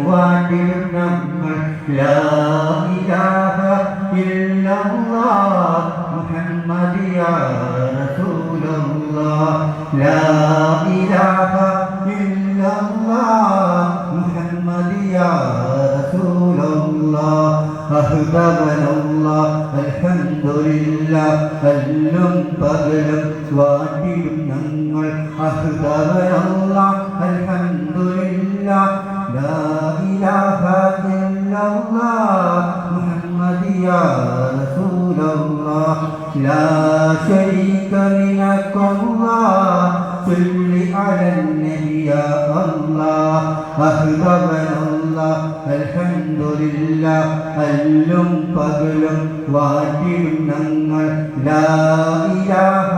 വാട്ടിടും നമ്മൾ ലാ ഇലാഹ ഇല്ലല്ലാഹ് മുഹമ്മദ് യാ റസൂലല്ലാഹ് ലാ ഇലാഹ ഇല്ലല്ലാഹ് മുഹമ്മദ് യാ റസൂലല്ലാഹ് അഹ്ദവനല്ലാഹ് അൽഹംദുലില്ലാഹ് അല്ലും പകലും വാട്ടിടും ഞങ്ങൾ അഹ്ദവനല്ലാഹ് അൽഹംദുലില്ലാഹ് ലാ ഇലാഹ ഇല്ലല്ലാഹ് മുഹമ്മദ് യാ റസൂലല്ലാഹ് ലാ ശരീക ലകല്ലാഹ് സല്ലി അലൻ നബി യാ അല്ലാഹ് അഹ്ദവനല്ലാഹ് അൽഹംദുലില്ലാഹ് അല്ലും പകലും വാട്ടിടും ഞങ്ങൾ ലാ ഇലാഹ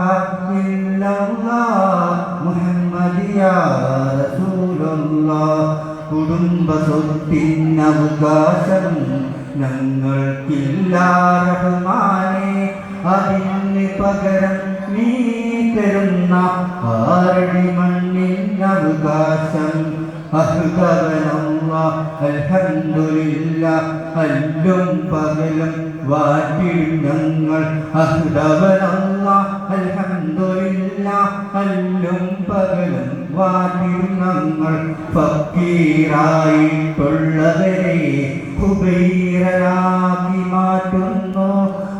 ഇല്ലല്ലാഹ് മുഹമ്മദ് യാ റസൂലല്ലാഹ് കുടുംബ സ്വത്തിനവകാശം ഞങ്ങൾക്കില്ല റഹ്മാനേ അതിന് പകരം നീ തരുന്ന ആരടി മണ്ണിനവകാശം അഹ്ദവനല്ലാഹ് അൽഹംദുലില്ലാഹ് അല്ലും പകലും വാട്ടിടും ഞങ്ങൾ അഹ്ദവനല്ലാഹ് അൽഹംദുലില്ലാഹ് അല്ലും പകലും വാട്ടിടും ഞങ്ങൾ ഫക്കീറായിട്ടുള്ളവരെ കുബൈരനാക്കി മാറ്റുന്നു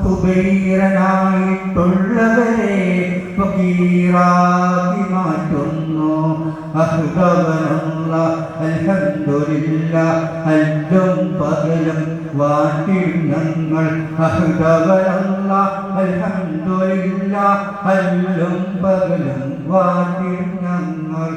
കുബൈരനായിട്ടുള്ളവരെ ഫക്കീറാക്കി മാറ്റുന്നു അഹ്ദവനല്ലാഹ് അൽഹംദുലില്ലാഹ് അല്ലും പകലും വാട്ടിടും ഞങ്ങൾ അഹ്ദവനല്ലാഹ് അൽഹംദുലില്ലാഹ് അല്ലും പകലും വാട്ടിടും ഞങ്ങൾ.